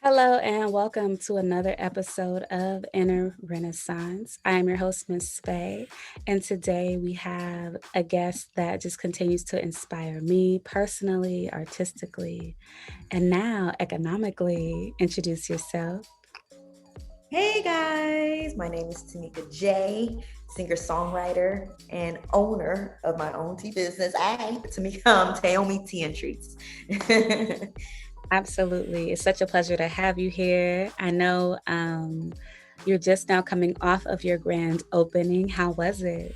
Hello and welcome to another episode of Inner Renaissance. I am your host, Miss Fay, and today we have a guest that just continues to inspire me personally, artistically, and now economically. Introduce yourself. Hey guys, my name is Tamika J, singer-songwriter and owner of my own tea business. Tamika, Taomi Tea and Treats. Absolutely. It's such a pleasure to have you here. I know you're just now coming off of your grand opening. How was it?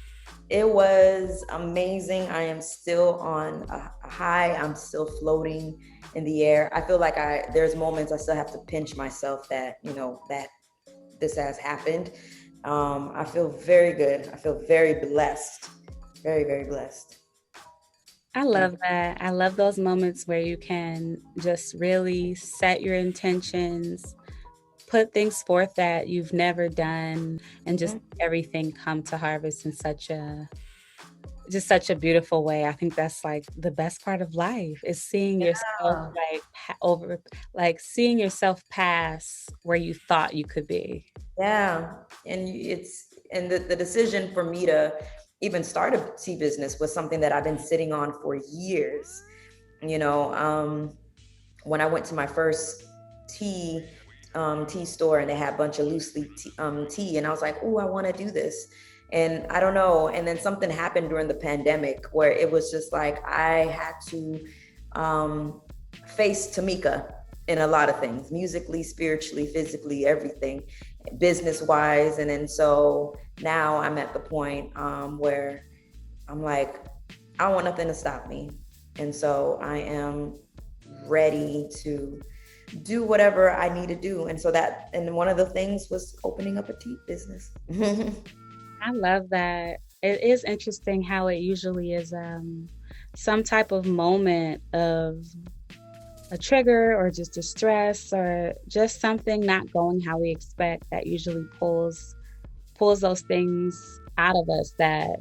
It was amazing. I am still on a high. I'm still floating in the air. I feel like there's moments I still have to pinch myself that this has happened. I feel very good. I feel very blessed. Very, very blessed. I Yeah. love that. I love those moments where you can just really set your intentions, put things forth that you've never done, and just everything come to harvest in such a beautiful way. I think that's like the best part of life is seeing yourself Yeah. like seeing yourself pass where you thought you could be. Yeah, and the decision for me to even start a tea business was something that I've been sitting on for years. You know, when I went to my first tea tea store and they had a bunch of loose leaf tea, and I was like, "Oh, I want to do this." And I don't know. And then something happened during the pandemic where it was just like I had to um, face Tamika in a lot of things, musically, spiritually, physically, everything, business wise. And then so now I'm at the point where I'm like, I don't want nothing to stop me. And so I am ready to do whatever I need to do. And one of the things was opening up a tea business. I love that. It is interesting how it usually is some type of moment of a trigger or just a stress or just something not going how we expect that usually pulls those things out of us that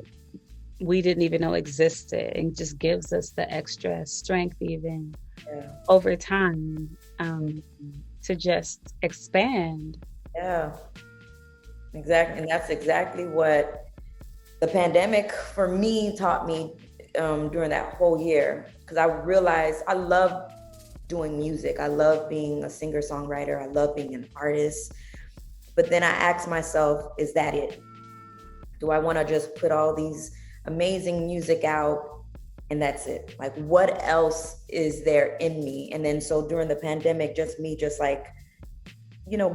we didn't even know existed and just gives us the extra strength even Yeah. over time to just expand. Yeah. Exactly. And that's exactly what the pandemic for me taught me during that whole year. Because I realized I love doing music. I love being a singer songwriter. I love being an artist. But then I asked myself, is that it? Do I want to just put all these amazing music out and that's it? Like, what else is there in me? And then so during the pandemic, just me, just like,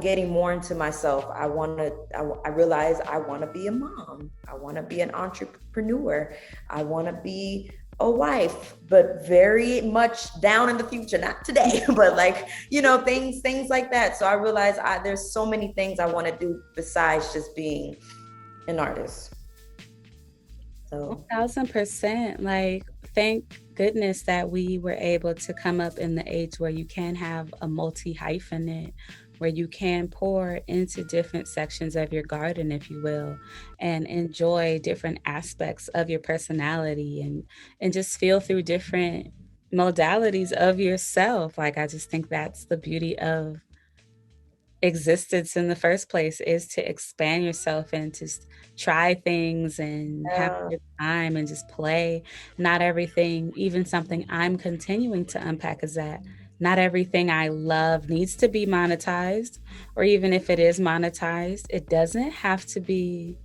getting more into myself. I realize I want to be a mom. I want to be an entrepreneur. I want to be a wife, but very much down in the future, not today, but like, things like that. So I realize there's so many things I want to do besides just being an artist. So 1000%. Like, thank goodness that we were able to come up in the age where you can have a multi hyphenate, where you can pour into different sections of your garden, if you will, and enjoy different aspects of your personality and just feel through different modalities of yourself. Like, I just think that's the beauty of existence in the first place is to expand yourself and to try things and have a yeah, good time and just play. Not everything, even something I'm continuing to unpack is that not everything I love needs to be monetized, or even if it is monetized, it doesn't have to be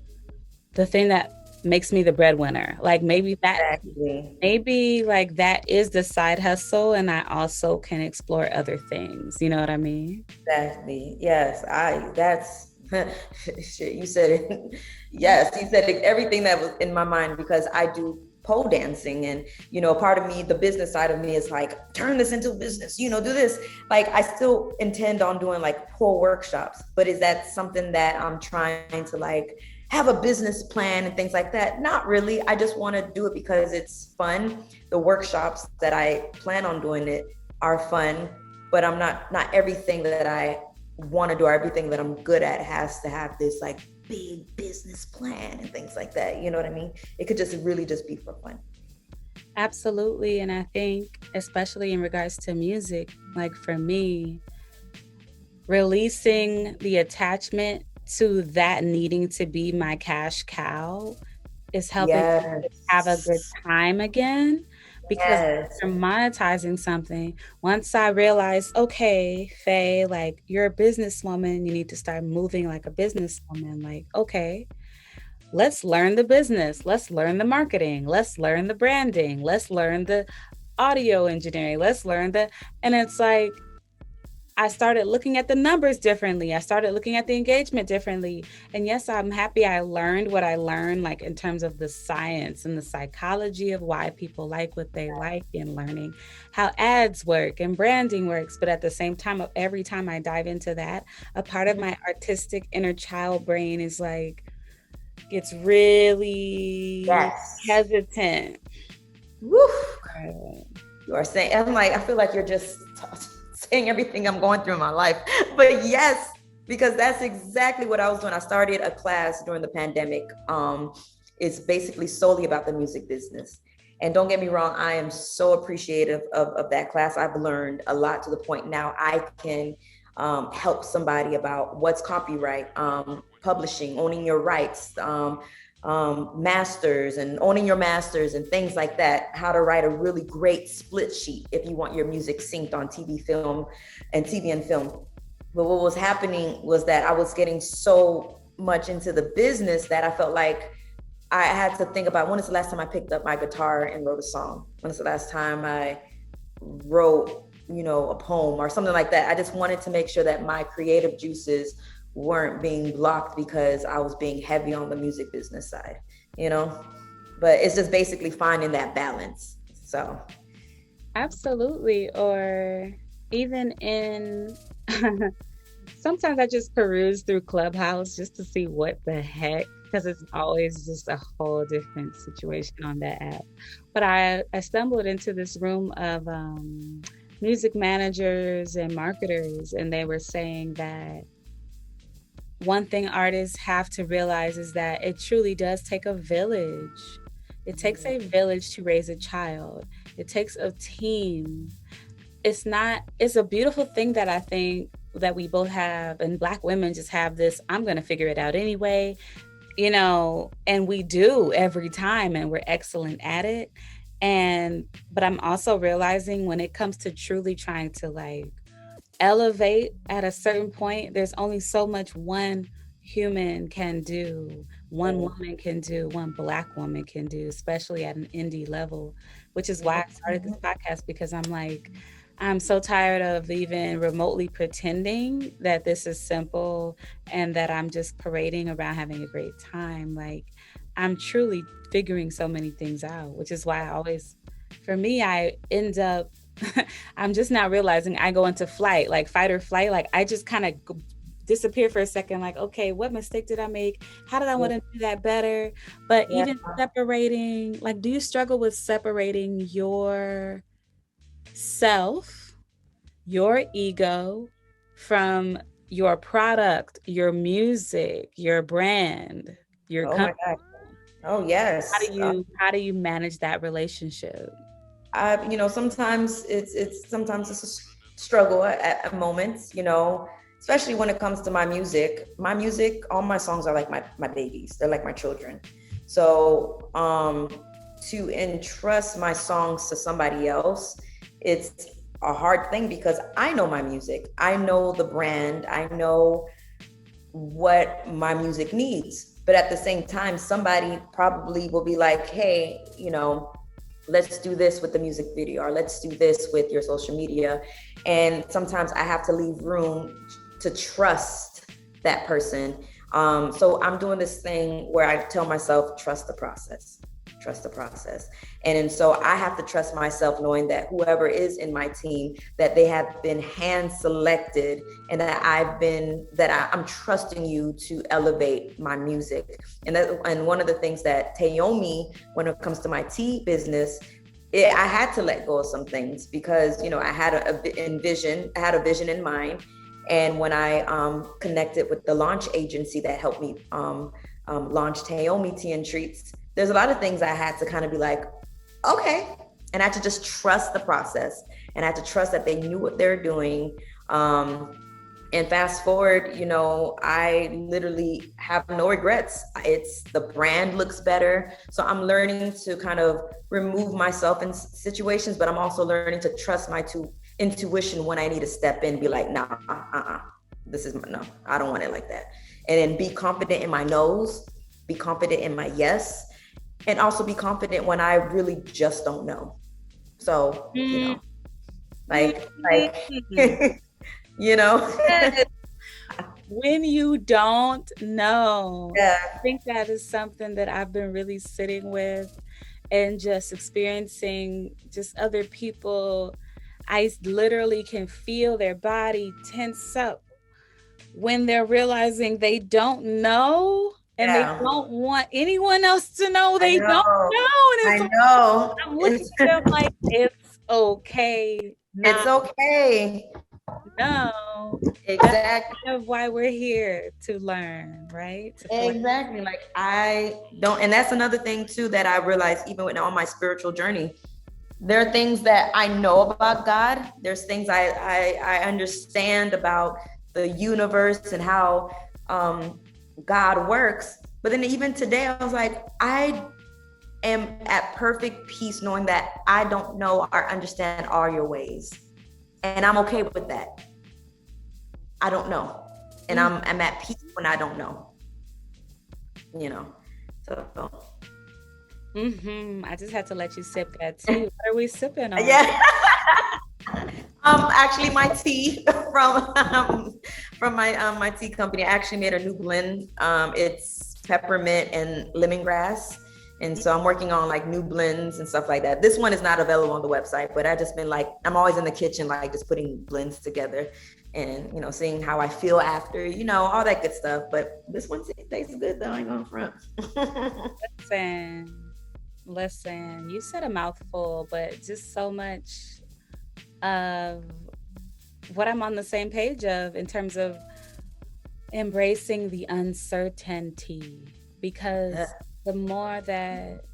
the thing that makes me the breadwinner. Like exactly. maybe like that is the side hustle and I also can explore other things. You know what I mean? Exactly. Yes, that's shit, you said it. Yes, you said it, everything that was in my mind because I do pole dancing and part of me, the business side of me is like turn this into a business, do this. Like I still intend on doing like pole workshops, but is that something that I'm trying to like have a business plan and things like that? Not really. I just want to do it because it's fun. The workshops that I plan on doing it are fun, but I'm not everything that I want to do or everything that I'm good at has to have this like big business plan and things like that. You know what I mean? It could just really just be for fun. Absolutely. And I think, especially in regards to music, like for me, releasing the attachment to that needing to be my cash cow is helping me to have a good Yes. time again, because Yes. I'm monetizing something. Once I realized, okay, Faye, like you're a businesswoman, you need to start moving like a businesswoman. Like, okay, let's learn the business, let's learn the marketing, let's learn the branding, let's learn the audio engineering, let's learn the, and it's like, I started looking at the numbers differently. I started looking at the engagement differently. And yes, I'm happy I learned what I learned, like in terms of the science and the psychology of why people like what they like, and learning how ads work and branding works. But at the same time, every time I dive into that, a part of Mhm. my artistic inner child brain is like, gets really Yes. hesitant. Woo. Right. You are saying, I'm like, I feel like you're just saying everything I'm going through in my life. But yes, because that's exactly what I was doing. I started a class during the pandemic. It's basically solely about the music business. And don't get me wrong, I am so appreciative of that class. I've learned a lot to the point now I can help somebody about what's copyright, publishing, owning your rights, masters and owning your masters and things like that, how to write a really great split sheet if you want your music synced on TV and film. But what was happening was that I was getting so much into the business that I felt like I had to think about, when is the last time I picked up my guitar and wrote a song? When is the last time I wrote, a poem or something like that? I just wanted to make sure that my creative juices weren't being blocked because I was being heavy on the music business side, you know? But it's just basically finding that balance. So, Absolutely. Or even in sometimes I just peruse through Clubhouse just to see what the heck, because it's always just a whole different situation on that app. But I stumbled into this room of music managers and marketers, and they were saying that one thing artists have to realize is that it truly does take a village. It takes a village to raise a child. It takes a team. It's a beautiful thing that I think that we both have, and Black women just have this, I'm going to figure it out anyway, and we do every time, and we're excellent at it. And but I'm also realizing when it comes to truly trying to like elevate at a certain point, there's only so much one human can do, one woman can do, one Black woman can do, especially at an indie level, which is why I started this podcast, because I'm like, I'm so tired of even remotely pretending that this is simple and that I'm just parading around having a great time. Like, I'm truly figuring so many things out, which is why I always, for me, I end up I'm just now realizing I go into flight, like fight or flight. Like I just kind of disappear for a second. Like, okay, what mistake did I make? How did I want to do that better? But yeah. even separating, like, do you struggle with separating your self, your ego from your product, your music, your brand, your Oh my company? God. Oh How yes. do you manage that relationship? Sometimes it's a struggle at moments, especially when it comes to my music. My music, all my songs are like my babies. They're like my children. So to entrust my songs to somebody else, it's a hard thing because I know my music. I know the brand. I know what my music needs. But at the same time, somebody probably will be like, hey, let's do this with the music video, or let's do this with your social media. And sometimes I have to leave room to trust that person. So I'm doing this thing where I tell myself, trust the process, trust the process. And so I have to trust myself, knowing that whoever is in my team, that they have been hand selected, and that I'm trusting you to elevate my music. And one of the things that Taomi, when it comes to my tea business, I had to let go of some things because I had a vision in mind. And when I connected with the launch agency that helped me launch Taomi Tea and Treats, there's a lot of things I had to kind of be like, okay. And I had to just trust the process, and I had to trust that they knew what they're doing. And fast forward, you know, I literally have no regrets. It's the brand looks better. So I'm learning to kind of remove myself in situations, but I'm also learning to trust my intuition when I need to step in, be like, nah, this is no, I don't want it like that. And then be confident in my no's, be confident in my yes, and also be confident when I really just don't know. So, you know, like, you know. When you don't know. Yeah. I think that is something that I've been really sitting with and just experiencing just other people. I literally can feel their body tense up when they're realizing they don't know and they Yeah. don't want anyone else to know I they don't know. know. And it's I like, know. I'm looking at them like, it's okay. It's Not okay. know. That's Exactly. kind of why we're here, to learn, right? To play. Exactly. Like I don't, and that's another thing too that I realized even on my spiritual journey. There are things that I know about God. There's things I understand about the universe and how God works. But then even today, I was like, I am at perfect peace knowing that I don't know or understand all your ways. And I'm okay with that. I don't know. And I'm at peace when I don't know. You know. So I just had to let you sip that tea. What are we sipping on? yeah. Actually, my tea from my tea company. I actually made a new blend. It's peppermint and lemongrass, and so I'm working on like new blends and stuff like that. This one is not available on the website, but I just been like, I'm always in the kitchen, like just putting blends together, and you know, seeing how I feel after, you know, all that good stuff. But this one tastes good though. I ain't gonna front. Listen, you said a mouthful, but just so much of what I'm on the same page of in terms of embracing the uncertainty. Because the more that,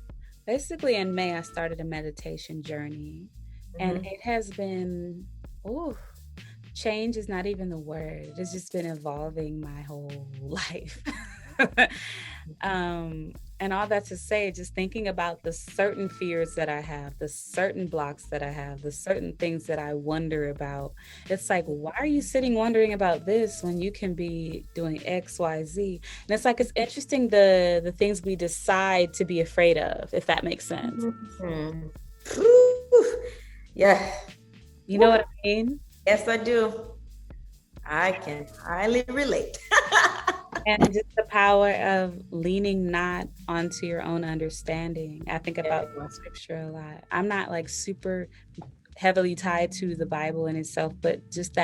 basically in May, I started a meditation journey, and it has been, change is not even the word. It's just been evolving my whole life. And all that to say, just thinking about the certain fears that I have, the certain blocks that I have, the certain things that I wonder about. It's like, why are you sitting wondering about this when you can be doing X, Y, Z? And it's like, it's interesting the things we decide to be afraid of, if that makes sense. Yeah. You know what I mean? Yes, I do. I can highly relate. And just the power of leaning not onto your own understanding. I think about scripture a lot. I'm not like super heavily tied to the Bible in itself, but just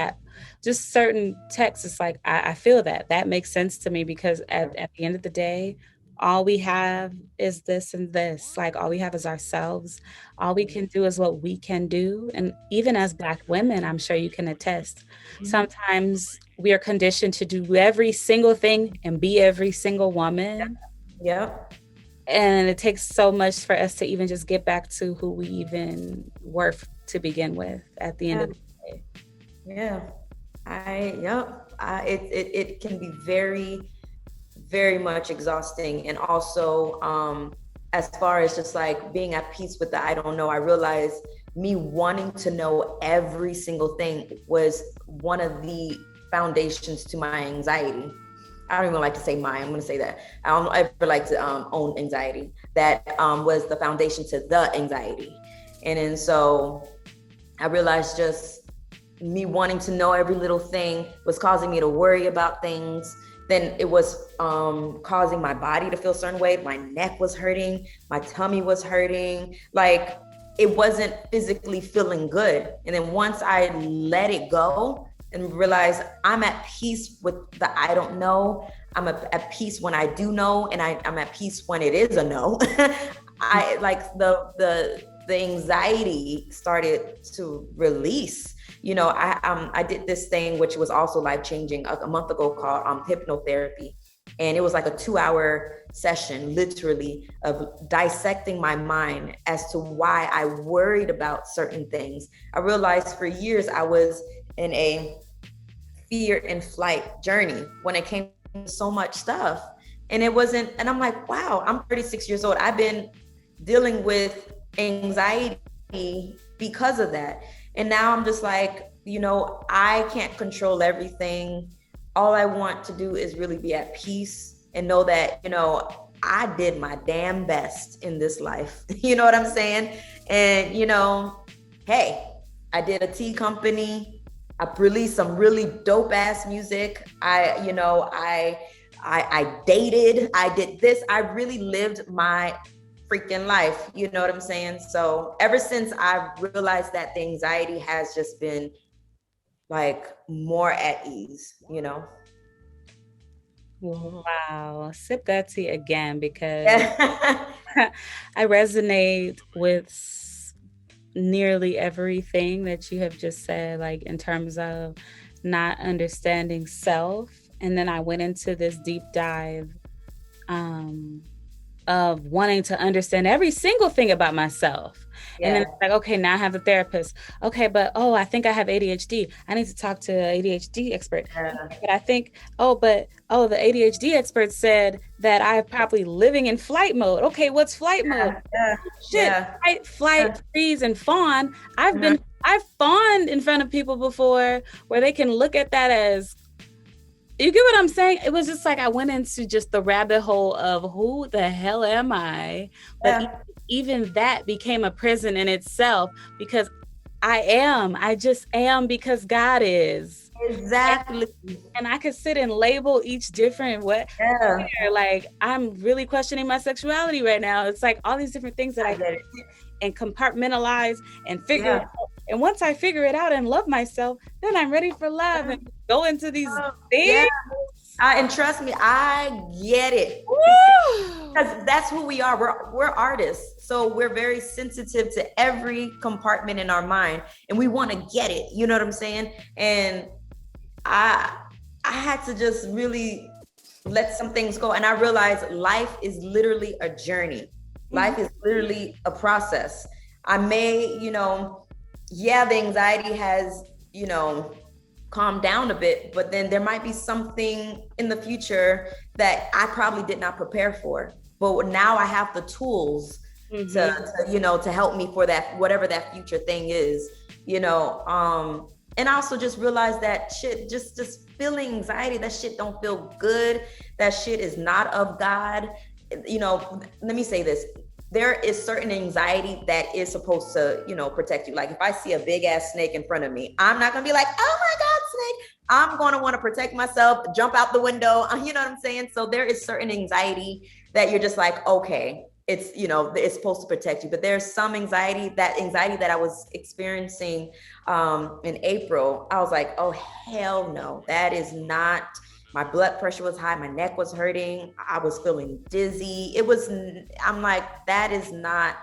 certain texts, it's like, I feel that makes sense to me, because at the end of the day, all we have is this and this. Like, all we have is ourselves. All we can do is what we can do. And even as Black women, I'm sure you can attest, sometimes we are conditioned to do every single thing and be every single woman. Yep. And it takes so much for us to even just get back to who we even were to begin with at the end of the day. Yeah. It can be very, very much exhausting. And also, as far as just like being at peace with the I don't know, I realized me wanting to know every single thing was one of the foundations to my anxiety. I don't even like to say I'm going to say that. I don't ever like to own anxiety. That was the foundation to the anxiety. And then so I realized just me wanting to know every little thing was causing me to worry about things. Then it was causing my body to feel a certain way. My neck was hurting. My tummy was hurting. Like, it wasn't physically feeling good. And then once I let it go and realize I'm at peace with the I don't know, I'm at peace when I do know, and I'm at peace when it is a no. I like the anxiety started to release. You know, I did this thing which was also life-changing a month ago called hypnotherapy. And it was like a 2-hour session, literally, of dissecting my mind as to why I worried about certain things. I realized for years I was in a fear and flight journey when it came to so much stuff. And it wasn't, and I'm like, wow, I'm 36 years old. I've been dealing with anxiety because of that. And now I'm just like, I can't control everything. All I want to do is really be at peace and know that, I did my damn best in this life. You know what I'm saying? And, hey, I did a tea company. I released some really dope ass music. I dated. I did this. I really lived my freaking life. You know what I'm saying? So ever since I realized that, the anxiety has just been like more at ease, Wow. Sip that tea again, because Yeah. I resonate with nearly everything that you have just said, like in terms of not understanding self. And then I went into this deep dive of wanting to understand every single thing about myself. And then it's like, okay, now I have a therapist. Okay, but I think I have ADHD. I need to talk to an ADHD expert. But I think, the ADHD expert said that I'm probably living in flight mode. Okay, what's flight mode? Shit, flight, freeze, and fawn. I've fawned in front of people before where they can look at that as, you get what I'm saying? It was just like I went into just the rabbit hole of who the hell am I? But even that became a prison in itself, because I just am because God is. Exactly. And I could sit and label each different like I'm really questioning my sexuality right now. It's like all these different things that I get and compartmentalize and figure it out. And once I figure it out and love myself, then I'm ready for love and go into these things. And trust me, I get it. Because that's who we are. We're artists. So we're very sensitive to every compartment in our mind, and we want to get it. You know what I'm saying? And I had to just really let some things go. And I realized life is literally a journey. Life is literally a process. I may, the anxiety has, calmed down a bit, but then there might be something in the future that I probably did not prepare for. But now I have the tools to help me for that, whatever that future thing is, and I also just realized that shit, just feeling anxiety, that shit don't feel good. That shit is not of God. Let me say this. There is certain anxiety that is supposed to, protect you. Like if I see a big ass snake in front of me, I'm not gonna be like, oh my God, snake. I'm gonna want to protect myself, jump out the window. You know what I'm saying? So there is certain anxiety that you're just like, okay, it's, it's supposed to protect you. But there's some anxiety that I was experiencing in April. I was like, oh, hell no, that is not. My blood pressure was high. My neck was hurting. I was feeling dizzy. I'm like, that is not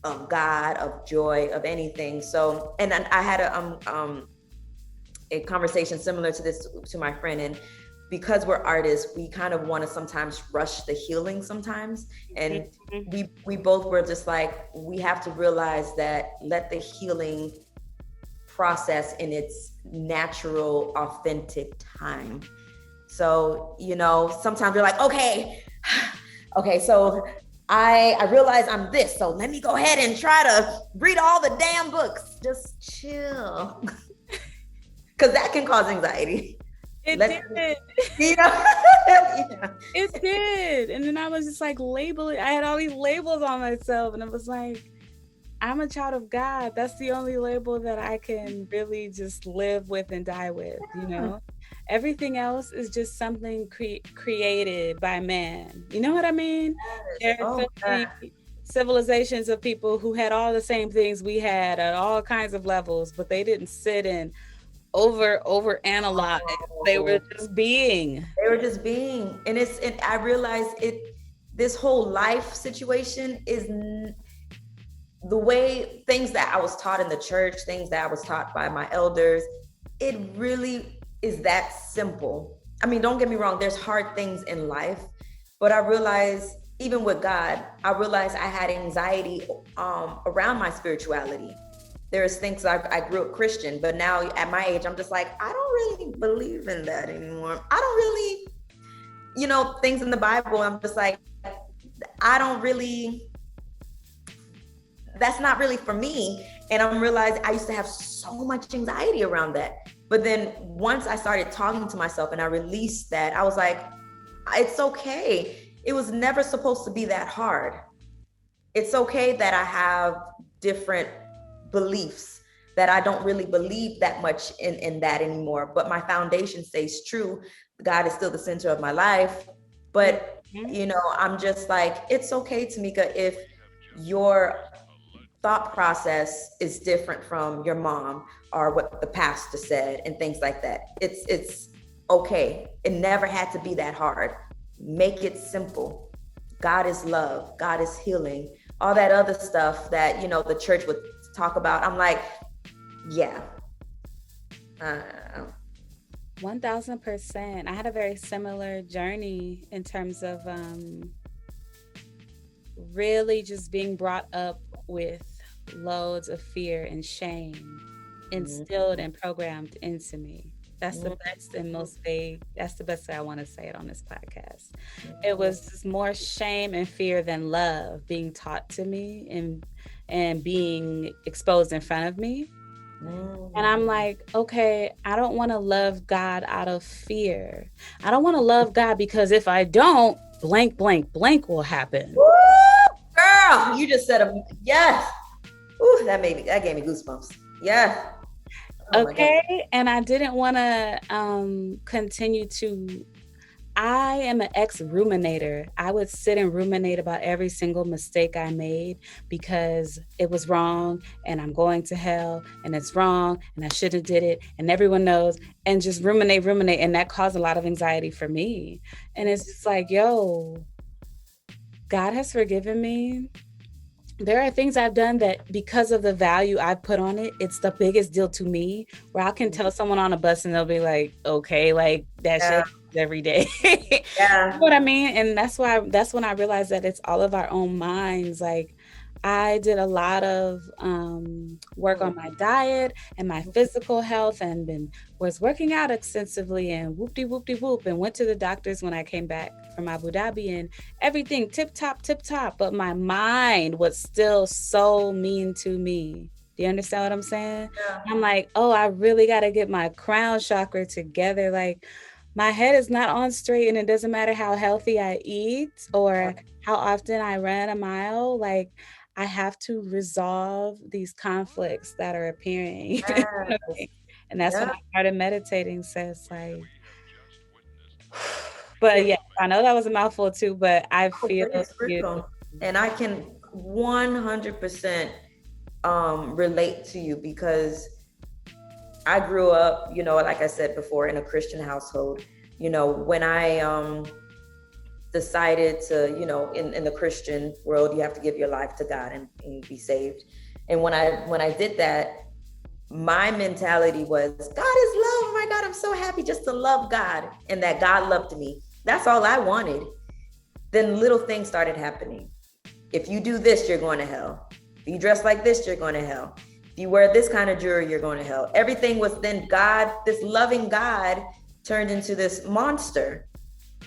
of God, of joy, of anything. So, and then I had a conversation similar to this to my friend. And because we're artists, we kind of want to sometimes rush the healing sometimes. And we both were just like, we have to realize that let the healing process in its natural, authentic time. So, sometimes you're like, okay, so I realize I'm this, so let me go ahead and try to read all the damn books. Just chill. Because that can cause anxiety. It did. It did. And then I was just like labeling. I had all these labels on myself, and it was like, I'm a child of God. That's the only label that I can really just live with and die with, Everything else is just something created by man. You know what I mean? There are civilizations of people who had all the same things we had at all kinds of levels, but they didn't sit and over analyze. They were just being. And I realized this whole life situation is the way things that I was taught in the church, things that I was taught by my elders, it really is that simple. I mean, don't get me wrong, there's hard things in life, but I realized even with God, I realized I had anxiety around my spirituality. there's things I grew up Christian, but now at my age, I'm just like, I don't really believe in that anymore. I don't really, things in the Bible, I'm just like, I don't really, that's not really for me. And I'm realizing I used to have so much anxiety around that. But then once I started talking to myself and I released that, I was like, it's okay. It was never supposed to be that hard. It's okay that I have different beliefs, that I don't really believe that much in that anymore, but my foundation stays true. God is still the center of my life. But, I'm just like, it's okay, Tamika, if your thought process is different from your mom or what the pastor said and things like that. It's okay. It never had to be that hard. Make it simple. God is love. God is healing. All that other stuff that, the church would talk about. I'm like, yeah. 1000%. I had a very similar journey in terms of really just being brought up with loads of fear and shame instilled and programmed into me. That's the best and most vague, that's the best way I want to say it on this podcast. It was just more shame and fear than love being taught to me and being exposed in front of me. And I'm like, okay, I don't want to love God out of fear. I don't want to love God because if I don't, blank, blank, blank will happen. Woo! Girl, you just said yes. Ooh, that gave me goosebumps. Yeah. Oh, okay. And I didn't want to continue to. I am an ex-ruminator. I would sit and ruminate about every single mistake I made because it was wrong and I'm going to hell and it's wrong and I shouldn't have did it and everyone knows, and just ruminate. And that caused a lot of anxiety for me. And it's just like, yo, God has forgiven me. There are things I've done that because of the value I've put on it, it's the biggest deal to me, where I can tell someone on a bus and they'll be like, okay, like that shit every day. Yeah. You know what I mean? And that's when I realized that it's all of our own minds. Like, I did a lot of work on my diet and my physical health, and was working out extensively and whoop, and went to the doctors when I came back from Abu Dhabi, and everything tip top. But my mind was still so mean to me. Do you understand what I'm saying? Yeah. I'm like, oh, I really got to get my crown chakra together. Like, my head is not on straight, and it doesn't matter how healthy I eat or how often I run a mile. Like, I have to resolve these conflicts that are appearing. Yes. And that's when I started meditating. So it's like, but yeah, I know that was a mouthful too, but I feel you. And I can 100% relate to you, because I grew up, like I said before, in a Christian household. When I decided to, in the Christian world, you have to give your life to God and be saved. And when I did that, my mentality was, God is love. Oh my God, I'm so happy just to love God and that God loved me. That's all I wanted. Then little things started happening. If you do this, you're going to hell. If you dress like this, you're going to hell. If you wear this kind of jewelry, you're going to hell. Everything was then God, this loving God turned into this monster.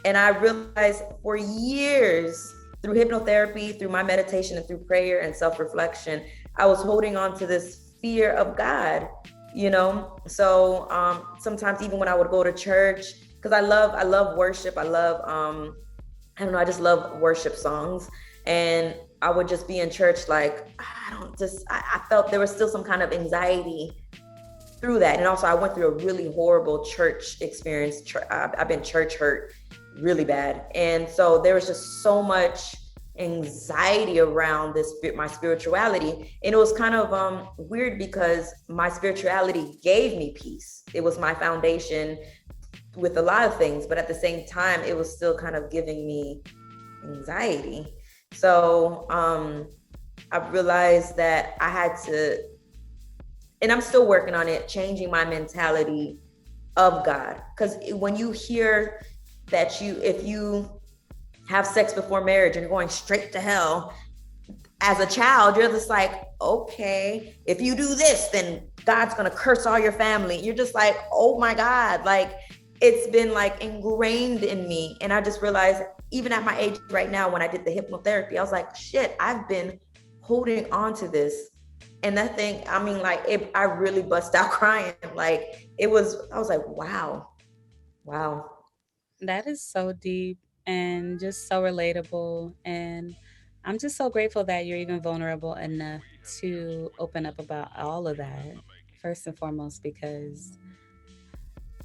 And I realized for years, through hypnotherapy, through my meditation, and through prayer and self-reflection, I was holding on to this fear of God, So sometimes even when I would go to church, because I love worship, I just love worship songs. And I would just be in church like, I felt there was still some kind of anxiety through that. And also I went through a really horrible church experience. I've been church hurt really bad. And so there was just so much anxiety around my spirituality. And it was kind of weird, because my spirituality gave me peace. It was my foundation with a lot of things, but at the same time, it was still kind of giving me anxiety. So I realized that I had to, and I'm still working on it, changing my mentality of God. Because when you hear that if you have sex before marriage and you're going straight to hell, as a child, you're just like, okay, if you do this, then God's gonna curse all your family. You're just like, oh my God, like it's been like ingrained in me. And I just realized, even at my age right now, when I did the hypnotherapy, I was like, shit, I've been holding on to this. And that thing, I mean, like, I really bust out crying. Like, I was like, wow, wow. That is so deep and just so relatable. And I'm just so grateful that you're even vulnerable enough to open up about all of that, first and foremost, because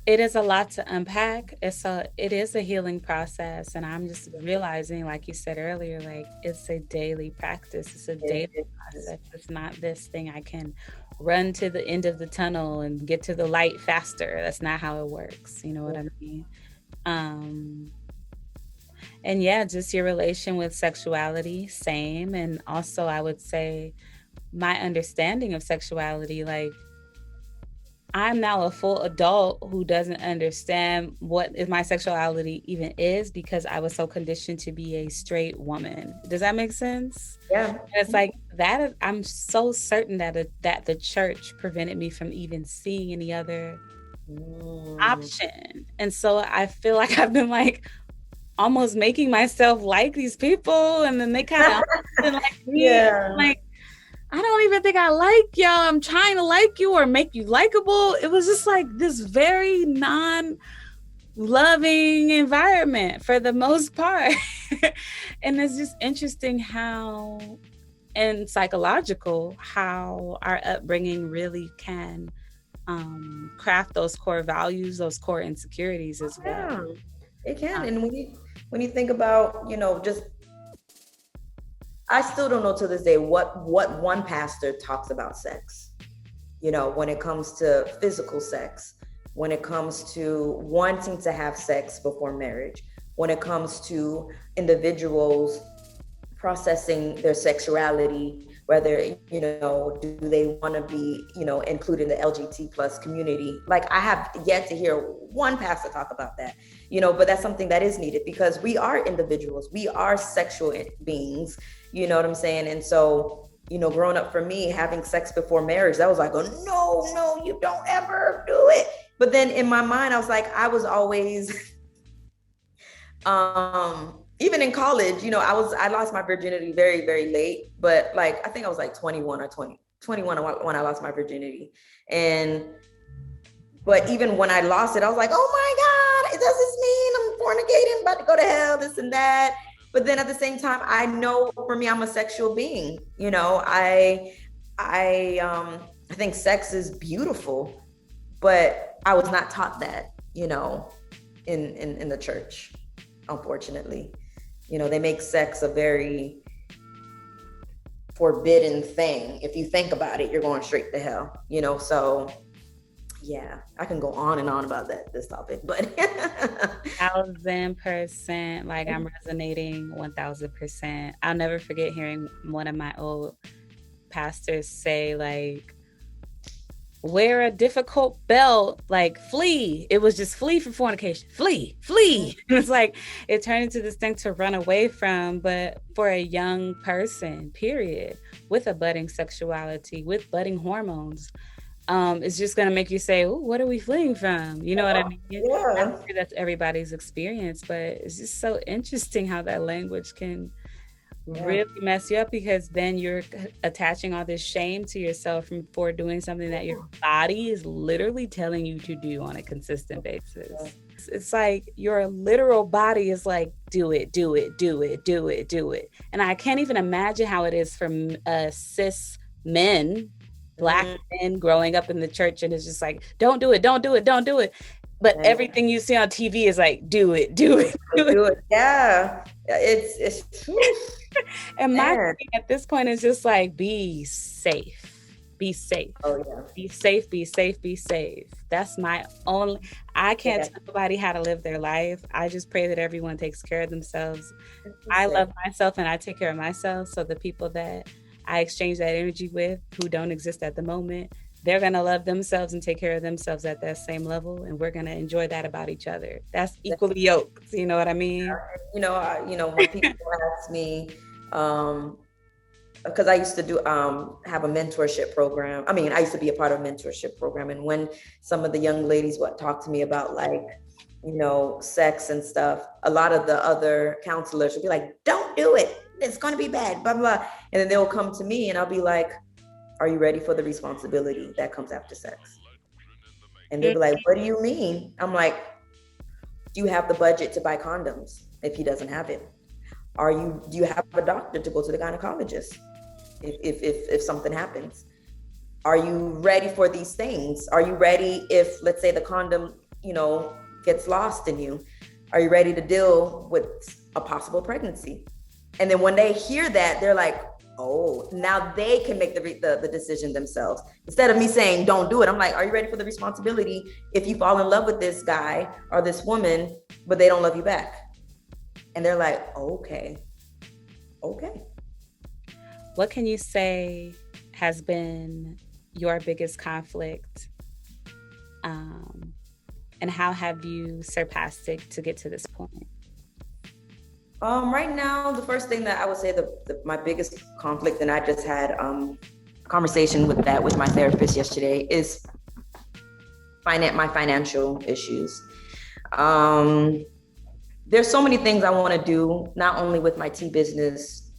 it is a lot to unpack. It is a healing process. And I'm just realizing, like you said earlier, like it's a daily practice. It's a daily process. It's not this thing I can run to the end of the tunnel and get to the light faster. That's not how it works. You know what I mean? Um, and yeah, just your relation with sexuality, same. And also, I would say my understanding of sexuality, like, I'm now a full adult who doesn't understand what is my sexuality even is because I was so conditioned to be a straight woman. Does that make sense? Yeah. And it's like that. I'm so certain that the church prevented me from even seeing any other option. And so I feel like I've been like almost making myself like these people, and then they kind of like me. Yeah. Like, I don't even think I like y'all. I'm trying to like you or make you likable. It was just like this very non-loving environment for the most part. And it's just interesting how, and psychological, how our upbringing really can craft those core values, those core insecurities as well. Yeah, it can. And when you think about, just, I still don't know to this day what one pastor talks about sex, when it comes to physical sex, when it comes to wanting to have sex before marriage, when it comes to individuals processing their sexuality, whether, do they want to be, included in the LGBT plus community. Like, I have yet to hear one pastor talk about that, but that's something that is needed because we are individuals. We are sexual beings, you know what I'm saying? And so, growing up for me, having sex before marriage, that was like, oh, no, you don't ever do it. But then in my mind, I was like, I was always, even in college, I lost my virginity very, very late, but like, I think I was like 21 or 21 when I lost my virginity. But even when I lost it, I was like, oh my God, does this mean I'm fornicating, about to go to hell, this and that? But then at the same time, I know for me, I'm a sexual being. I think sex is beautiful, but I was not taught that, in the church, unfortunately. They make sex a very forbidden thing. If you think about it, you're going straight to hell, so yeah, I can go on and on about this topic, but 1000%, like, I'm resonating 1000%. I'll never forget hearing one of my old pastors say, like, wear a difficult belt, like, flee. It was just flee from fornication, flee. It's like it turned into this thing to run away from. But for a young person, period, with a budding sexuality, with budding hormones, it's just going to make you say, oh, what are we fleeing from? You know what I mean? Yeah. I'm sure that's everybody's experience, but it's just so interesting how that language can really mess you up, because then you're attaching all this shame to yourself for doing something that your body is literally telling you to do on a consistent basis. It's like your literal body is like, do it. And I can't even imagine how it is for cis men, Black men growing up in the church, and it's just like, don't do it. But everything you see on TV is like, do it. Yeah, it's and my thing at this point is just like, be safe. Oh yeah. Be safe. That's my only. I can't tell nobody how to live their life. I just pray that everyone takes care of themselves. I love myself and I take care of myself. So the people that I exchange that energy with, who don't exist at the moment, they're going to love themselves and take care of themselves at that same level. And we're going to enjoy that about each other. That's equally yoked. You know what I mean? When people ask me, because I used to do have a mentorship program. I mean, I used to be a part of a mentorship program, and when some of the young ladies would talk to me about like, you know, sex and stuff, a lot of the other counselors would be like, "Don't do it. It's going to be bad." Blah blah. And then they'll come to me, and I'll be like, "Are you ready for the responsibility that comes after sex?" And they'll be like, "What do you mean?" I'm like, "Do you have the budget to buy condoms if he doesn't have it? Do you have a doctor to go to the gynecologist if something happens? Are you ready for these things? Are you ready if, let's say, the condom, you know, gets lost in you? Are you ready to deal with a possible pregnancy?" And then when they hear that, they're like, "Oh, now they can make the decision themselves." Instead of me saying, "Don't do it," I'm like, "Are you ready for the responsibility if you fall in love with this guy or this woman, but they don't love you back?" And they're like, "Okay. What can you say has been your biggest conflict? And how have you surpassed it to get to this point? Right now, the first thing that I would say my biggest conflict, and I just had a conversation with my therapist yesterday, is my financial issues. There's so many things I want to do, not only with my tea business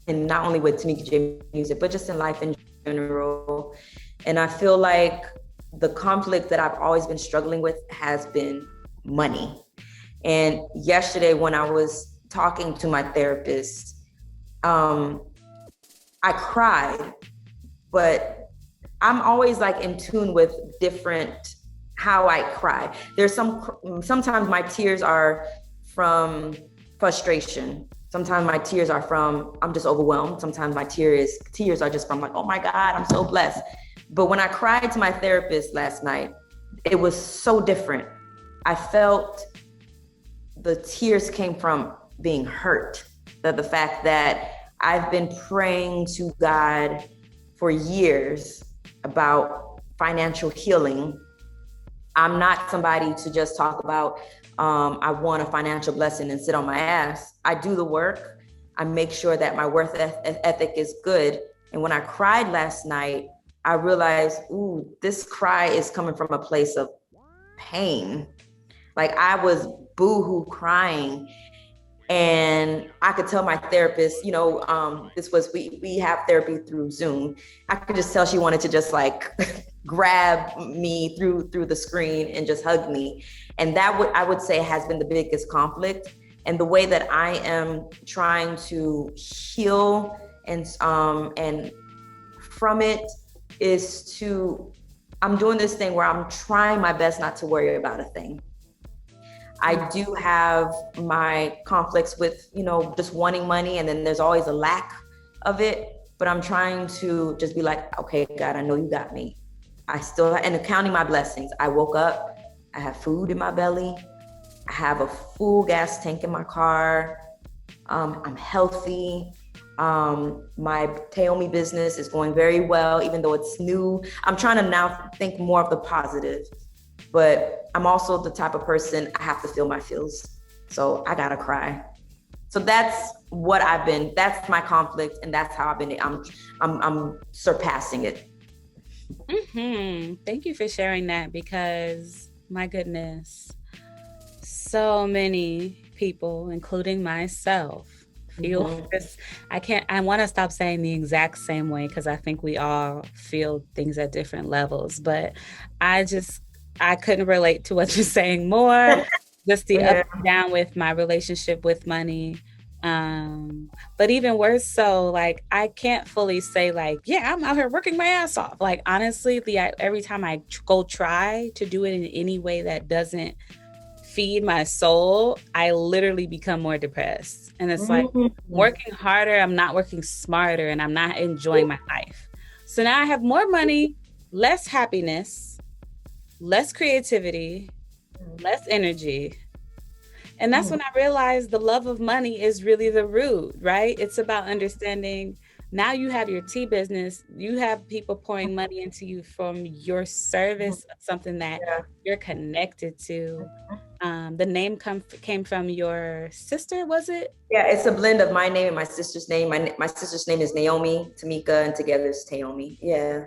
and not only with Tamika J music, but just in life in general. And I feel like the conflict that I've always been struggling with has been money. And yesterday when I was talking to my therapist, I cried, but I'm always like in tune with different how I cry. Sometimes my tears are from frustration. Sometimes my tears are from, I'm just overwhelmed. Sometimes my tears are just from like, "Oh my God, I'm so blessed." But when I cried to my therapist last night, it was so different. I felt the tears came from being hurt. The fact that I've been praying to God for years about financial healing. I'm not somebody to just talk about, I want a financial blessing and sit on my ass. I do the work. I make sure that my worth ethic is good. And when I cried last night, I realized, ooh, this cry is coming from a place of pain. Like I was boohoo crying. And I could tell my therapist, you know, we have therapy through Zoom. I could just tell she wanted to just like grab me through the screen and just hug me. And I would say has been the biggest conflict. And the way that I am trying to heal and from it is I'm doing this thing where I'm trying my best not to worry about a thing. I do have my conflicts with, you know, just wanting money, and then there's always a lack of it. But I'm trying to just be like, "Okay, God, I know you got me." And counting my blessings. I woke up, I have food in my belly, I have a full gas tank in my car, I'm healthy. My Taomi business is going very well, even though it's new. I'm trying to now think more of the positive. But I'm also the type of person, I have to feel my feels. So I gotta cry. So that's my conflict, and that's how I'm surpassing it. Thank you for sharing that, because my goodness, so many people, including myself, feel this. I want to stop saying the exact same way, because I think we all feel things at different levels, but I couldn't relate to what you're saying more. Just the up and down with my relationship with money. But even worse so, like, I can't fully say like, yeah, I'm out here working my ass off. Like, honestly, every time I go try to do it in any way that doesn't feed my soul, I literally become more depressed. And it's like working harder, I'm not working smarter, and I'm not enjoying my life. So now I have more money, less happiness, less creativity, less energy. And that's when I realized the love of money is really the root, right? It's about understanding now you have your tea business, you have people pouring money into you from your service, something that you're connected to. The name came from your sister, was it? Yeah, it's a blend of my name and my sister's name. My sister's name is Naomi, Tamika, and together it's Taomi. Yeah.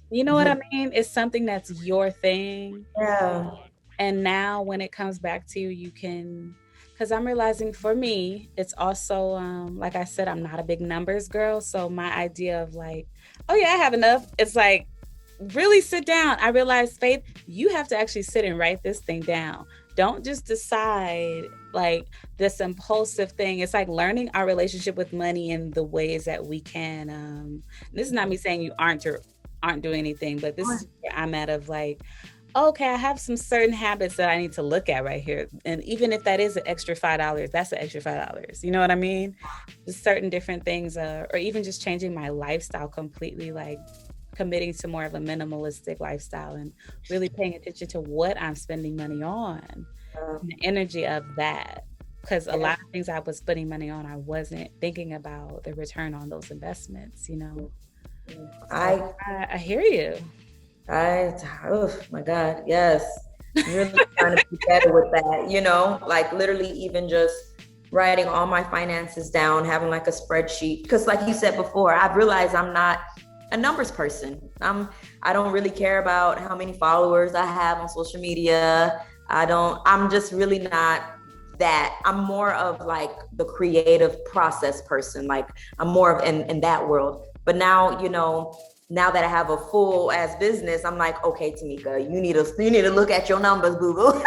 You know what I mean? It's something that's your thing. Yeah. And now when it comes back to you, you can, because I'm realizing for me, it's also, like I said, I'm not a big numbers girl. So my idea of like, oh yeah, I have enough. It's like, really sit down. I realize, Faith, you have to actually sit and write this thing down. Don't just decide like this impulsive thing. It's like learning our relationship with money in the ways that we can. This is not me saying you aren't doing anything, but this is where I'm at of like, okay, I have some certain habits that I need to look at right here. And even if that is an extra $5, that's an extra $5. You know what I mean? Just certain different things, or even just changing my lifestyle completely, like committing to more of a minimalistic lifestyle and really paying attention to what I'm spending money on, and the energy of that. Because a lot of things I was spending money on, I wasn't thinking about the return on those investments, you know? So I hear you. Oh my God, yes. I'm really trying to be better with that, you know, like literally even just writing all my finances down, having like a spreadsheet. Because like you said before, I've realized I'm not a numbers person. I don't really care about how many followers I have on social media. I'm just really not that. I'm more of like the creative process person. Like I'm more of in that world. But now, you know, now that I have a full ass business, I'm like, okay, Tamika, you need to look at your numbers, boo boo.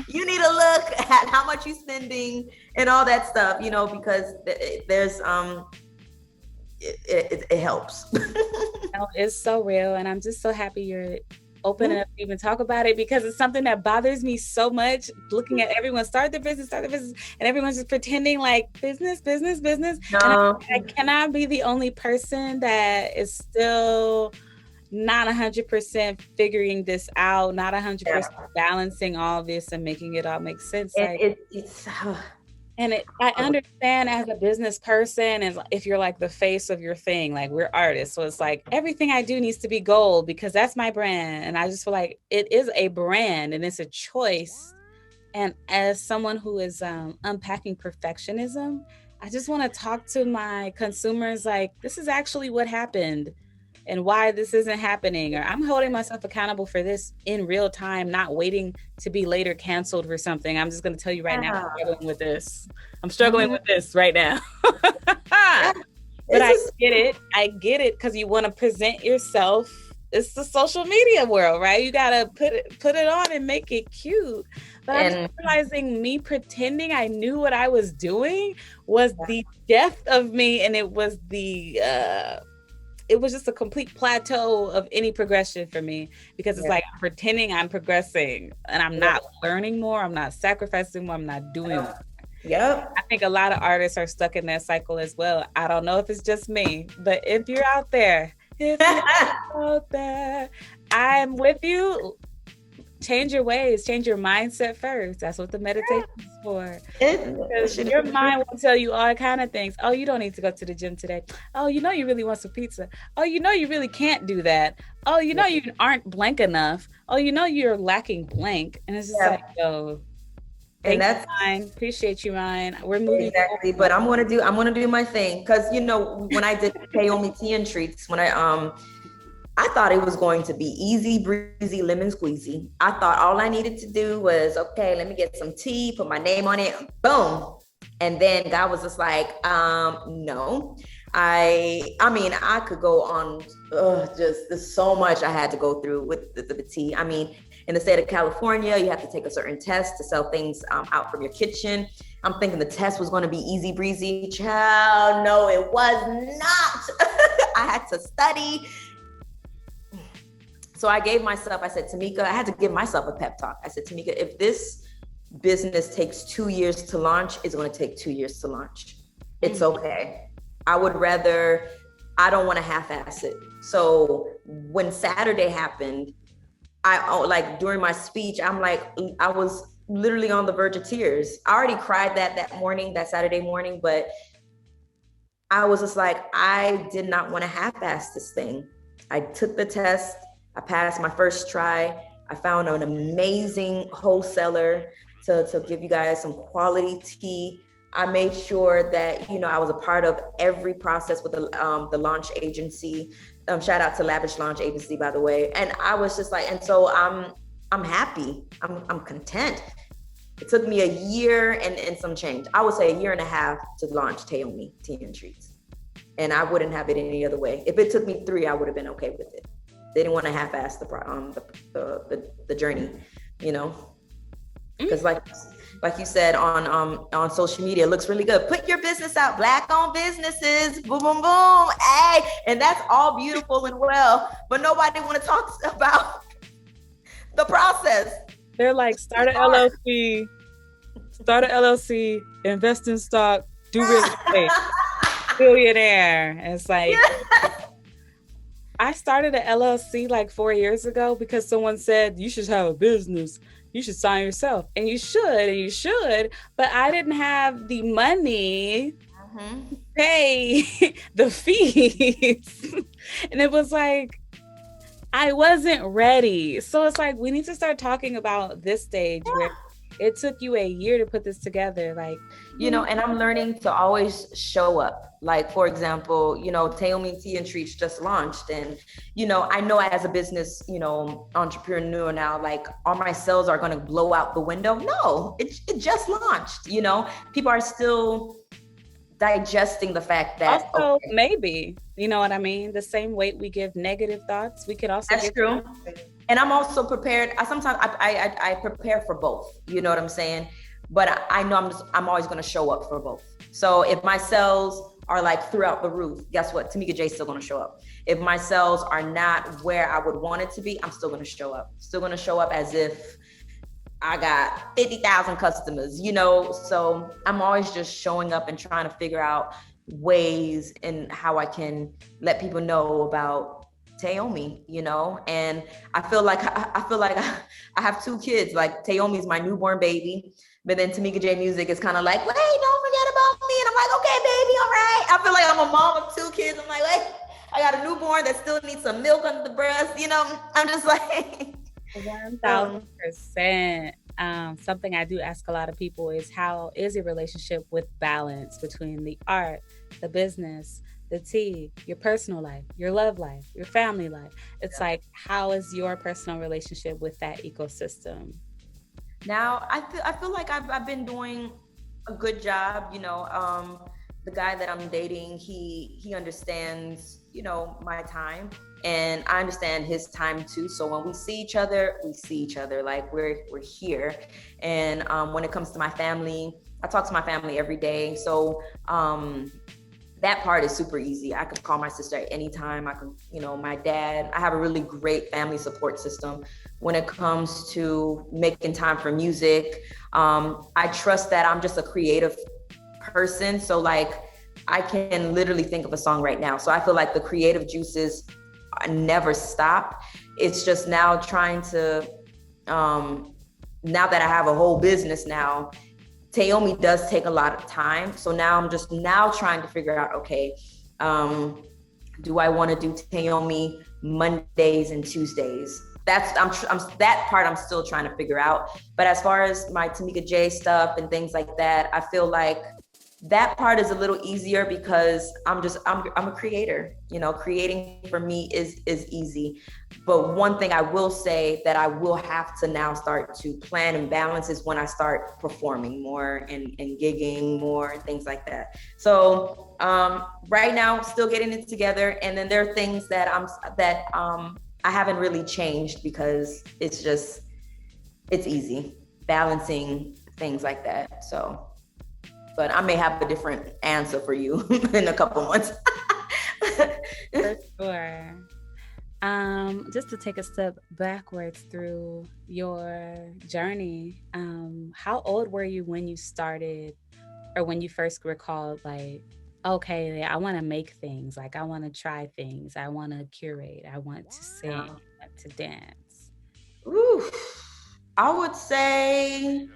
You need to look at how much you're spending and all that stuff, you know, because there's it helps. No, it's so real, and I'm just so happy you're open enough to even talk about it, because it's something that bothers me so much. Looking at everyone start their business, and everyone's just pretending like business. No. And I cannot be the only person that is still not 100% figuring this out, not 100% balancing all this and making it all make sense. It's and I understand as a business person, and if you're like the face of your thing, like we're artists. So it's like everything I do needs to be gold because that's my brand. And I just feel like it is a brand and it's a choice. And as someone who is unpacking perfectionism, I just want to talk to my consumers like, this is actually what happened and why this isn't happening, or I'm holding myself accountable for this in real time, not waiting to be later canceled for something. I'm just going to tell you right now, I'm struggling with this. I'm struggling with this right now. But I get it because you want to present yourself. It's the social media world, right? You gotta put it on and make it cute. But I'm realizing me pretending I knew what I was doing was the death of me, and it was just a complete plateau of any progression for me, because it's like I'm pretending I'm progressing and I'm not learning more, I'm not sacrificing more, I'm not doing more. Yep. I think a lot of artists are stuck in that cycle as well. I don't know if it's just me, but if you're out there, I'm with you. Change your ways, change your mindset first. That's what the meditation is for. Because your mind will tell you all kind of things. Oh, you don't need to go to the gym today. Oh, you know you really want some pizza. Oh, you know you really can't do that. Oh, you know you aren't blank enough. Oh, you know you're lacking blank. And it's just like, yo, and that's fine. Appreciate you, Ryan. We're moving exactly, but I'm gonna do my thing, because you know when I did Taomi Tea and treats, when I thought it was going to be easy breezy, lemon squeezy. I thought all I needed to do was, okay, let me get some tea, put my name on it, boom. And then God was just like, no. I mean, I could go on, just there's so much I had to go through with the tea. I mean, in the state of California, you have to take a certain test to sell things out from your kitchen. I'm thinking the test was going to be easy breezy. Child, no, it was not. I had to study. So I said, Tamika, I had to give myself a pep talk. I said, Tamika, if this business takes 2 years to launch, it's going to take 2 years to launch. It's okay. I don't want to half-ass it. So when Saturday happened, like during my speech, I was literally on the verge of tears. I already cried that Saturday morning, but I was just like, I did not want to half-ass this thing. I took the test. I passed my first try. I found an amazing wholesaler to give you guys some quality tea. I made sure that, you know, I was a part of every process with the launch agency. Shout out to Lavish Launch Agency, by the way. And I was just like, and so I'm happy. I'm content. It took me a year and some change. I would say a year and a half to launch Taomi Tea and Treats. And I wouldn't have it any other way. If it took me 3, I would have been okay with it. They didn't want to half-ass the journey, you know, because like you said on social media, it looks really good. Put your business out, Black-owned businesses, boom, boom, boom, hey, and that's all beautiful and well, but nobody want to talk about the process. They're like, start an LLC, invest in stock, do real estate, billionaire. And it's like, I started an LLC like 4 years ago because someone said you should have a business. You should sign yourself. And you should. But I didn't have the money to pay the fees. And it was like, I wasn't ready. So it's like, we need to start talking about this stage where it took you a year to put this together. Like, you know, and I'm learning to always show up. Like, for example, you know, Taomi Tea and Treats just launched. And, you know, I know as a business, you know, entrepreneur now, like all my sales are going to blow out the window. No, it just launched, you know, people are still digesting the fact that also maybe, you know what I mean? The same weight we give negative thoughts, we could also that's true. And I'm also prepared. I prepare for both, you know what I'm saying? But I know I'm always going to show up for both. So if my sales are like throughout the roof, guess what? Tamika J is still going to show up. If my sales are not where I would want it to be, I'm still going to show up. Still going to show up as if I got 50,000 customers, you know? So I'm always just showing up and trying to figure out ways and how I can let people know about Taomi, you know? And I feel like I have 2 kids. Like Taomi is my newborn baby, but then Tamika J Music is kind of like, wait, don't forget about me. And I'm like, okay, baby, all right. I feel like I'm a mom of 2 kids. I'm like, wait, I got a newborn that still needs some milk under the breast, you know? I'm just like 1,000%. Something I do ask a lot of people is, how is your relationship with balance between the art, the business, the tea, your personal life, your love life, your family life? It's like, how is your personal relationship with that ecosystem? Now, I feel like I've been doing a good job, you know. The guy that I'm dating, he understands, you know, my time, and I understand his time too. So when we see each other, like we're here. And when it comes to my family, I talk to my family every day. So that part is super easy. I can call my sister at any time. I can, you know, my dad, I have a really great family support system. When it comes to making time for music, I trust that I'm just a creative person. So like, I can literally think of a song right now. So I feel like the creative juices never stop. It's just now trying to, now that I have a whole business now, Taomi does take a lot of time. So now I'm just trying to figure out, okay, do I want to do Taomi Mondays and Tuesdays? That part I'm still trying to figure out. But as far as my Tamika J stuff and things like that, I feel like that part is a little easier because I'm a creator, you know. Creating for me is easy. But one thing I will say that I will have to now start to plan and balance is when I start performing more and gigging more and things like that. So right now, still getting it together. And then there are things that I haven't really changed because it's easy balancing things like that. So, but I may have a different answer for you in a couple months. For sure. Just to take a step backwards through your journey, how old were you when you started, or when you first recalled, like, okay, I want to make things, like I want to try things, I want to curate, I want to sing, I want to dance? Ooh, I would say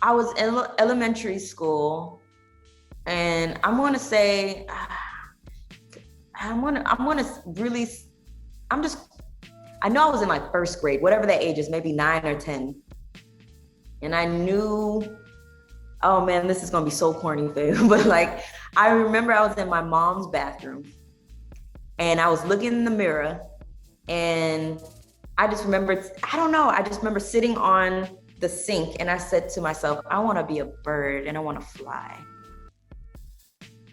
I was in elementary school, and I'm gonna say I I know I was in like first grade, whatever that age is, maybe 9 or 10. And I knew, oh man, this is gonna be so corny, but like, I remember I was in my mom's bathroom and I was looking in the mirror, and I just remembered, I don't know, I just remember sitting on the sink and I said to myself, I wanna be a bird and I wanna fly.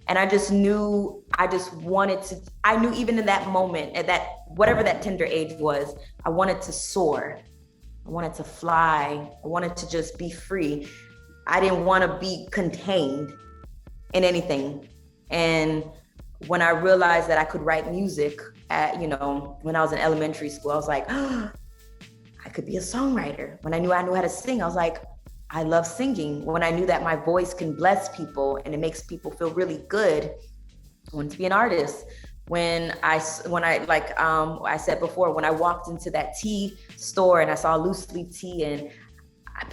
And I just knew, I just wanted to, I knew even in that moment, at that, whatever that tender age was, I wanted to soar. I wanted to fly. I wanted to just be free. I didn't want to be contained in anything. And when I realized that I could write music at, you know, when I was in elementary school, I was like, oh, I could be a songwriter. When I knew how to sing, I was like, I love singing. When I knew that my voice can bless people and it makes people feel really good, I wanted to be an artist. When I said before, when I walked into that tea store and I saw loose leaf tea and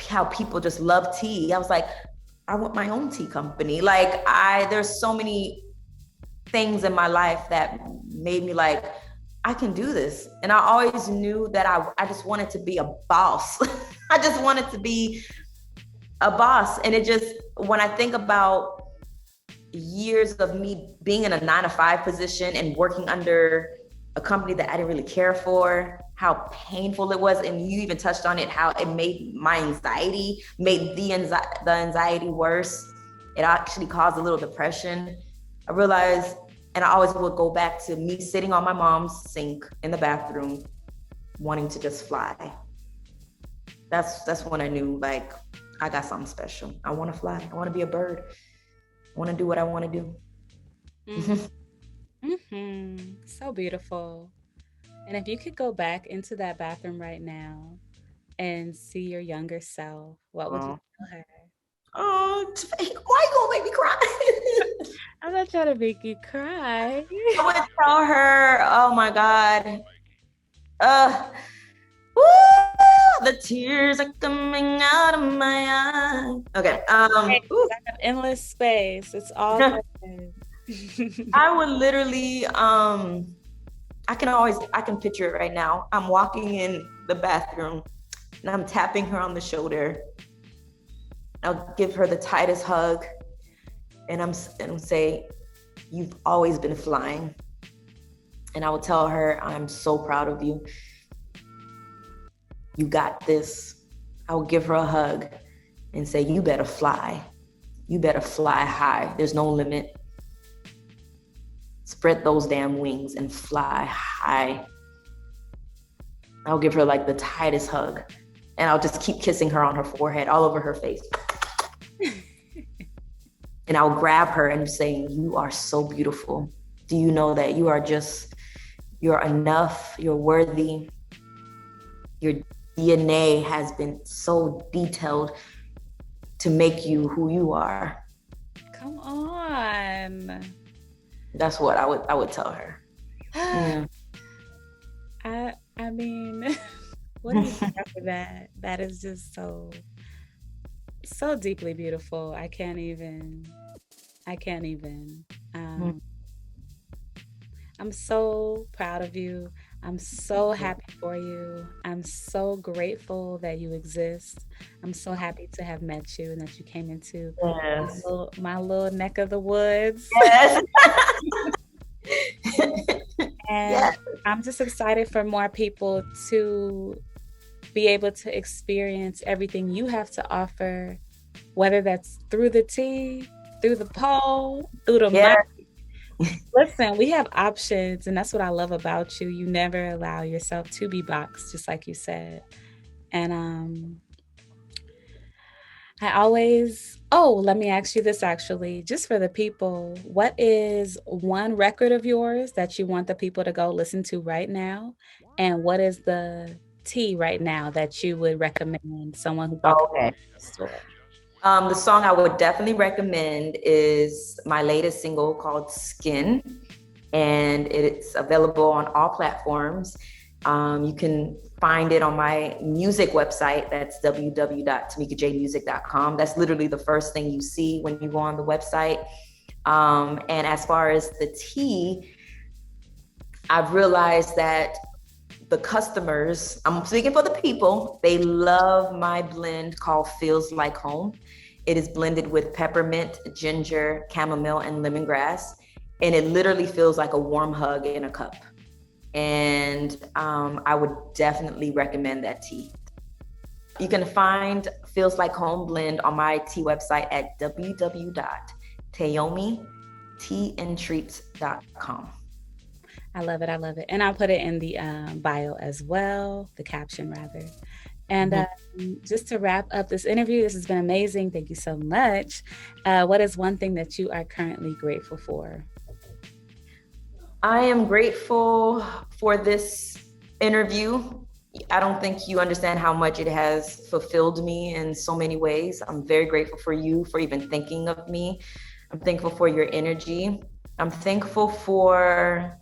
how people just love tea, I was like, I want my own tea company. Like there's so many things in my life that made me like, I can do this. And I always knew that I just wanted to be a boss. I just wanted to be a boss. And it just, when I think about years of me being in a 9-to-5 position and working under a company that I didn't really care for, how painful it was. And you even touched on it, how it made my anxiety, made the anxiety worse. It actually caused a little depression. I realized, and I always would go back to me sitting on my mom's sink in the bathroom, wanting to just fly. That's when I knew, like, I got something special. I want to fly. I want to be a bird. I want to do what I want to do. So beautiful. And if you could go back into that bathroom right now and see your younger self, what would you tell her? Oh, why you gonna make me cry? I'm not trying to make you cry. I would tell her, oh my God. The tears are coming out of my eyes. Okay. I have endless space. It's all good. I would literally, I can picture it right now. I'm walking in the bathroom and I'm tapping her on the shoulder. I'll give her the tightest hug and I'm say, you've always been flying. And I will tell her, I'm so proud of you. You got this. I will give her a hug and say, you better fly. You better fly high. There's no limit. Spread those damn wings and fly high. I'll give her like the tightest hug and I'll just keep kissing her on her forehead, all over her face. And I'll grab her and say, you are so beautiful. Do you know that you're enough, you're worthy. Your DNA has been so detailed to make you who you are. Come on. That's what I would tell her. Yeah. I mean, what do you think after that? That is just so deeply beautiful. I can't even. I'm so proud of you. I'm so happy for you. I'm so grateful that you exist. I'm so happy to have met you and that you came into my little neck of the woods. Yes. And I'm just excited for more people to be able to experience everything you have to offer, whether that's through the tea, through the pole, through the mic. Listen, we have options, and that's what I love about you. You never allow yourself to be boxed, just like you said. And let me ask you this actually, just for the people, what is one record of yours that you want the people to go listen to right now? And what is the tea right now that you would recommend someone who walks into the store? The song I would definitely recommend is my latest single called Skin, and it's available on all platforms. You can find it on my music website. That's www.tamikajmusic.com. That's literally the first thing you see when you go on the website. And as far as the tea, I've realized that the customers, I'm speaking for the people, they love my blend called Feels Like Home. It is blended with peppermint, ginger, chamomile, and lemongrass. And it literally feels like a warm hug in a cup. And I would definitely recommend that tea. You can find Feels Like Home blend on my tea website at www.taomi.teaandtreats.com. I love it. I love it. And I'll put it in the bio as well, the caption rather. And just to wrap up this interview, this has been amazing. Thank you so much. What is one thing that you are currently grateful for? I am grateful for this interview. I don't think you understand how much it has fulfilled me in so many ways. I'm very grateful for you for even thinking of me. I'm thankful for your energy. I'm thankful for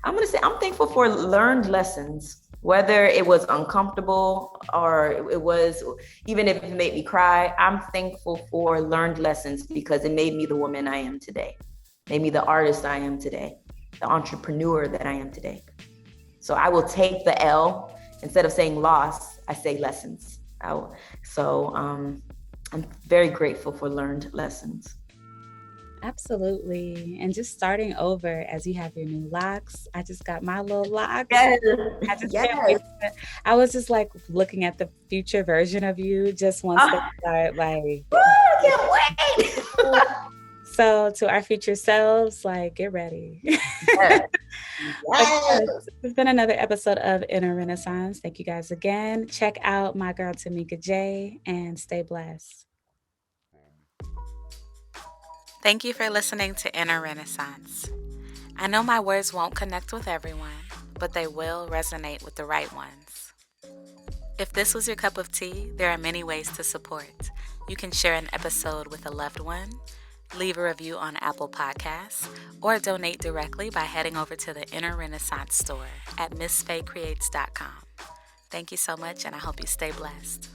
learned lessons, whether it was uncomfortable or it was, even if it made me cry. I'm thankful for learned lessons because it made me the woman I am today, made me the artist I am today, the entrepreneur that I am today. So I will take the L. Instead of saying loss, I say lessons. I'm very grateful for learned lessons. Absolutely. And just starting over as you have your new locks. I just got my little locks. Yes. I just can't wait. I was just like looking at the future version of you just once they start like. I can't wait. So to our future selves, like, get ready. Yes. Yes. It's been another episode of Inner Renaissance. Thank you guys again. Check out my girl Tamika J and stay blessed. Thank you for listening to Inner Renaissance. I know my words won't connect with everyone, but they will resonate with the right ones. If this was your cup of tea, there are many ways to support. You can share an episode with a loved one, leave a review on Apple Podcasts, or donate directly by heading over to the Inner Renaissance store at MissFayCreates.com. Thank you so much, and I hope you stay blessed.